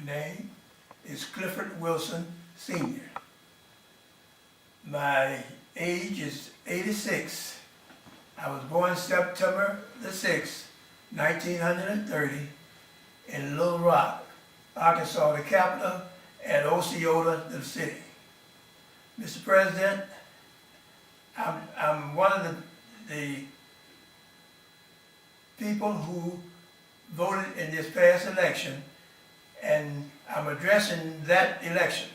name is Clifford Wilson Sr. My age is 86. I was born September the 6th, 1930 in Little Rock, Arkansas, the capital, and Osceola, the city. Mr. President, I'm one of the people who voted in this past election, and I'm addressing that election,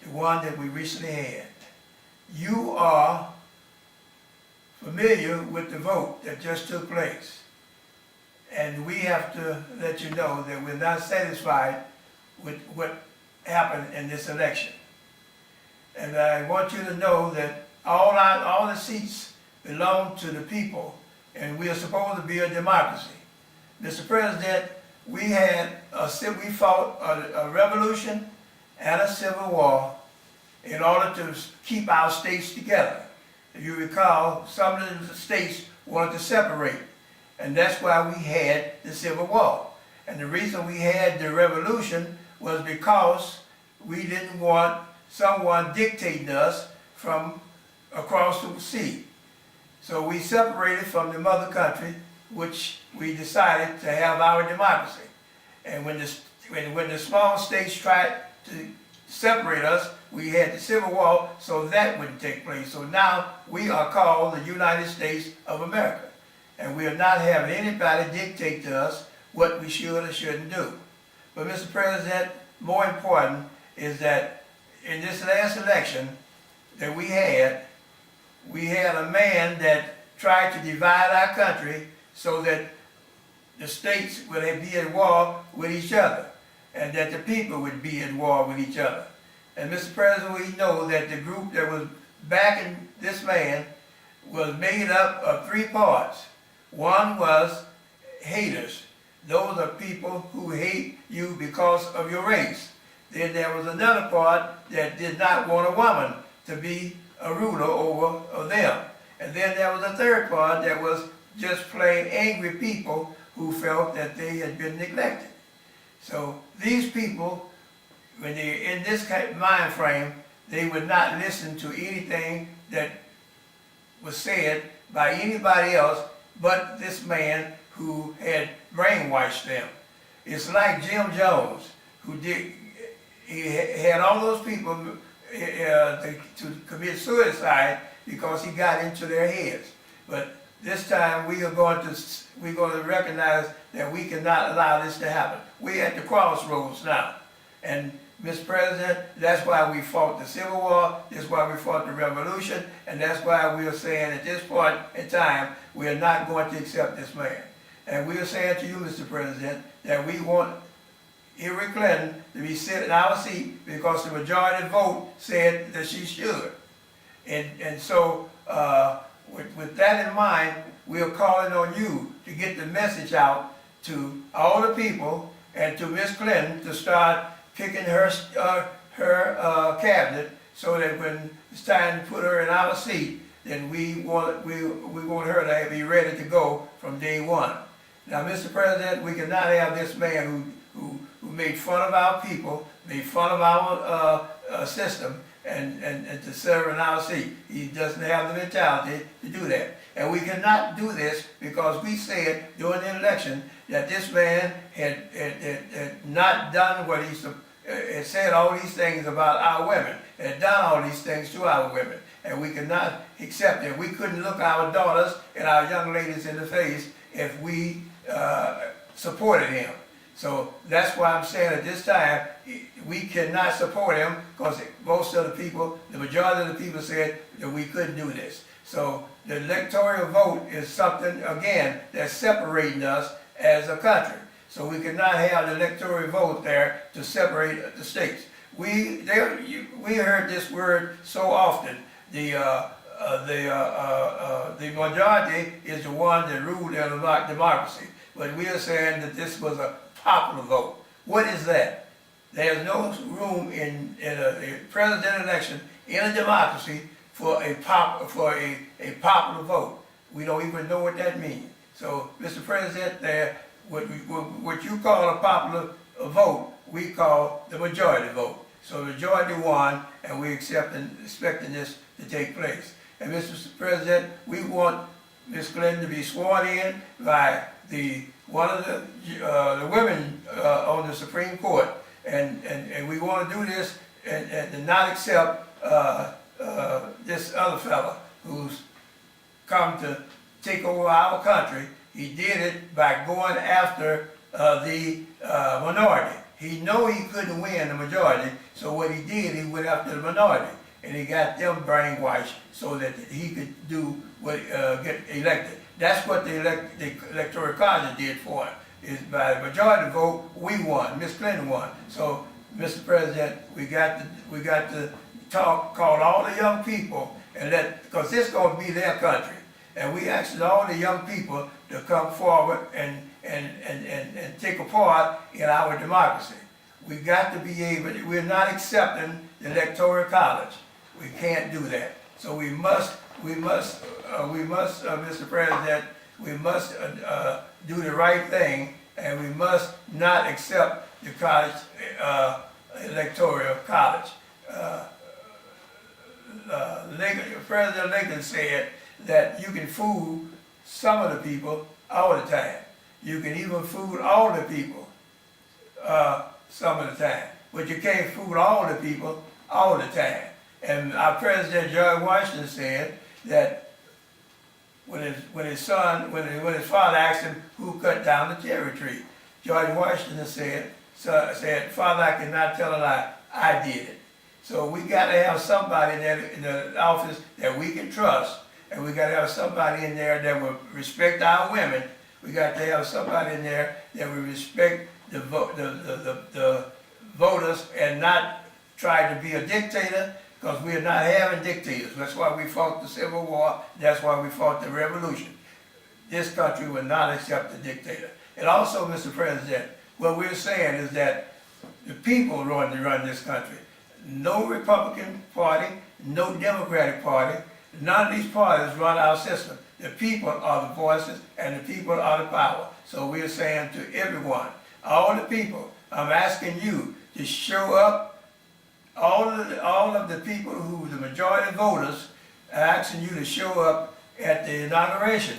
the one that we recently had. You are familiar with the vote that just took place, and we have to let you know that we're not satisfied with what happened in this election. And I want you to know that all the seats belong to the people, and we are supposed to be a democracy. Mr. President, we fought a revolution and a civil war in order to keep our states together. If you recall, some of the states wanted to separate, and that's why we had the Civil War. And the reason we had the revolution was because we didn't want someone dictating us from across the sea. So we separated from the mother country, which we decided to have our democracy. And when the small states tried to separate us, we had the Civil War, so that wouldn't take place. So now we are called the United States of America. And we are not having anybody dictate to us what we should or shouldn't do. But Mr. President, more important is that in this last election that we had a man that tried to divide our country so that the states would be at war with each other, and that the people would be at war with each other. And Mr. President, we know that the group that was backing this man was made up of three parts. One was haters. Those are people who hate you because of your race. Then there was another part that did not want a woman to be a ruler over them. And then there was a third part that was just plain angry people who felt that they had been neglected. So these people, when they're in this kind of mind frame, they would not listen to anything that was said by anybody else but this man who had brainwashed them. It's like Jim Jones, he had all those people to commit suicide because he got into their heads. But this time we're going to recognize that we cannot allow this to happen. We're at the crossroads now. And Mr. President, that's why we fought the Civil War, that's why we fought the Revolution, and that's why we are saying at this point in time, we are not going to accept this man. And we are saying to you, Mr. President, that we want Hillary Clinton to be sitting in our seat because the majority vote said that she should. And so, with that in mind, we are calling on you to get the message out to all the people and to Ms. Clinton to start picking her cabinet so that when it's time to put her in our seat, then we want her to be ready to go from day one. Now, Mr. President, we cannot have this man who made fun of our people, made fun of our system, and to serve in our seat. He doesn't have the mentality to do that. And we cannot do this because we said during the election that this man had not done what he had said all these things about our women, had done all these things to our women. And we cannot accept it. We couldn't look our daughters and our young ladies in the face if we supported him. So that's why I'm saying at this time, we cannot support him because most of the people, the majority of the people said that we couldn't do this. So the electoral vote is something, again, that's separating us as a country. So we cannot have the electoral vote there to separate the states. We heard this word so often. The majority is the one that ruled in a democracy. But we are saying that this was a popular vote. What is that? There's no room in a presidential election in a democracy for a popular vote. We don't even know what that means. So, Mr. President, what you call a popular vote we call the majority vote. So the majority won, and we're expecting this to take place. And Mr. President, we want Ms. Clinton to be sworn in by one of the women on the Supreme Court, and we want to do this and not accept this other fella who's come to take over our country. He did it by going after the minority. He knew he couldn't win the majority, so what he did, he went after the minority, and he got them brainwashed so that he could do what get elected. That's what the Electoral College did for him. Is by the majority vote, we won. Miss Clinton won. So, Mr. President, we got to call all the young people and because this is going to be their country, and we asked all the young people to come forward and take a part in our democracy. We got to be able. We're not accepting the Electoral College. We can't do that. So we must, Mr. President, we must do the right thing, and we must not accept the college, Electoral College. President Lincoln said that you can fool some of the people all the time. You can even fool all the people some of the time, but you can't fool all the people all the time. And our President George Washington said that when his father asked him who cut down the cherry tree, George Washington said, "Father, I cannot tell a lie. I did it." So we got to have somebody in the office that we can trust, and we got to have somebody in there that will respect our women. We got to have somebody in there that will respect the voters and not try to be a dictator, because we are not having dictators. That's why we fought the Civil War. That's why we fought the Revolution. This country will not accept a dictator. And also, Mr. President, what we're saying is that the people run this country. No Republican Party, no Democratic Party, none of these parties run our system. The people are the voices, and the people are the power. So we're saying to everyone, all the people, I'm asking you to show up. All of the people who the majority voters are asking you to show up at the inauguration,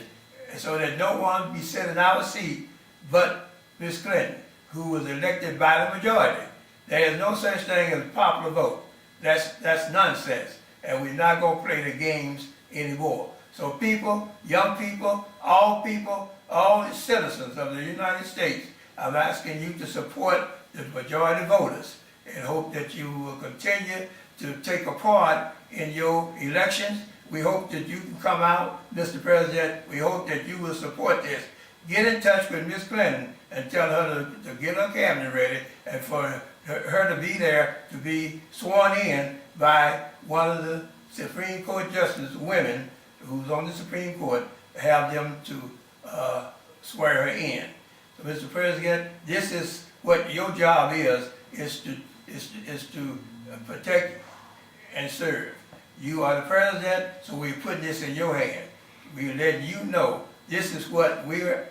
so that no one be sitting in our seat but Ms. Clinton, who was elected by the majority. There is no such thing as a popular vote. That's nonsense, and we're not going to play the games anymore. So people, young people, all the citizens of the United States, I'm asking you to support the majority voters, and hope that you will continue to take a part in your elections. We hope that you can come out, Mr. President. We hope that you will support this. Get in touch with Ms. Clinton and tell her to get her cabinet ready, and for her to be there to be sworn in by one of the Supreme Court justices, women who's on the Supreme Court, have them to swear her in. So, Mr. President, this is what your job is to protect and serve. You are the president, so we're putting this in your hand. We're letting you know this is what we're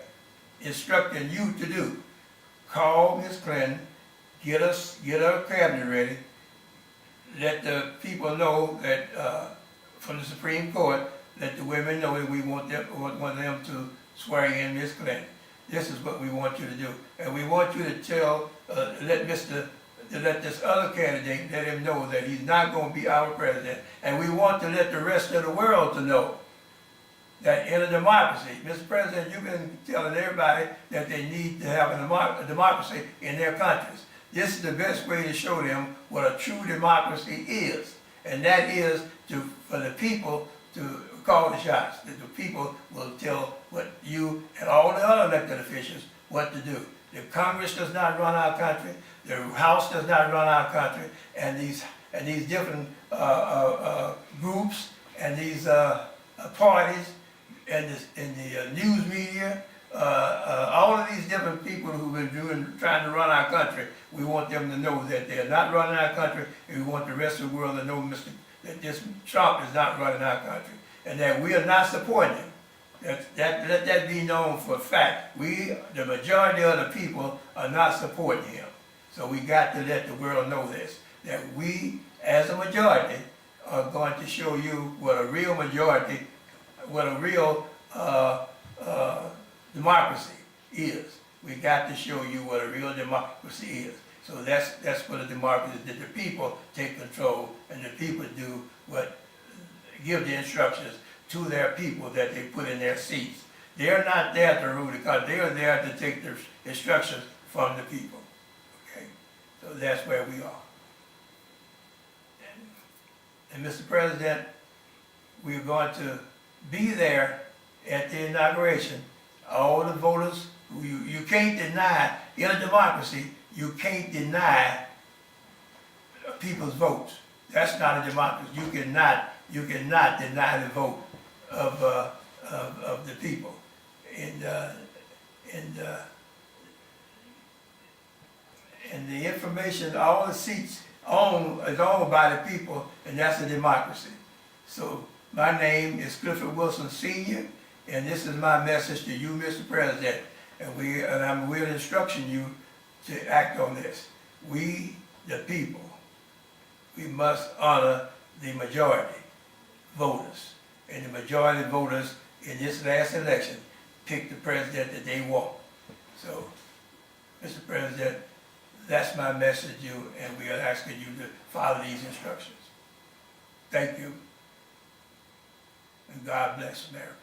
instructing you to do. Call Ms. Clinton, get her cabinet ready, let the people know that from the Supreme Court, let the women know that we want them to swear in Ms. Clinton. This is what we want you to do, and we want you to tell, let this other candidate, let him know that he's not going to be our president. And we want to let the rest of the world to know that in a democracy, Mr. President, you've been telling everybody that they need to have a democracy in their countries. This is the best way to show them what a true democracy is, and that is for the people to call the shots. That the people will tell what you and all the other elected officials what to do. The Congress does not run our country. The House does not run our country, and these different groups and these parties and the news media, all of these different people who've been trying to run our country, we want them to know that they're not running our country, and we want the rest of the world to know that this Trump is not running our country, and that we are not supporting him. Let that be known for a fact. The majority of the people, are not supporting him. So we got to let the world know this, that we, as a majority, are going to show you what a real majority, what a real democracy is. We got to show you what a real democracy is. So that's what a democracy is, that the people take control and the people do what, give the instructions to their people that they put in their seats. They're not there to rule the country, they are there to take the instructions from the people. Okay? So that's where we are. And Mr. President, we're going to be there at the inauguration. All the voters, you can't deny, in a democracy, you can't deny people's votes. That's not a democracy. You cannot deny the vote of the people. And the information, all the seats is owned by the people, and that's a democracy. So my name is Clifford Wilson Sr., and this is my message to you, Mr. President. And we're instructing you to act on this. We, the people, we must honor the majority voters. And the majority voters in this last election picked the president that they want. So, Mr. President, that's my message to you, and we are asking you to follow these instructions. Thank you, and God bless America.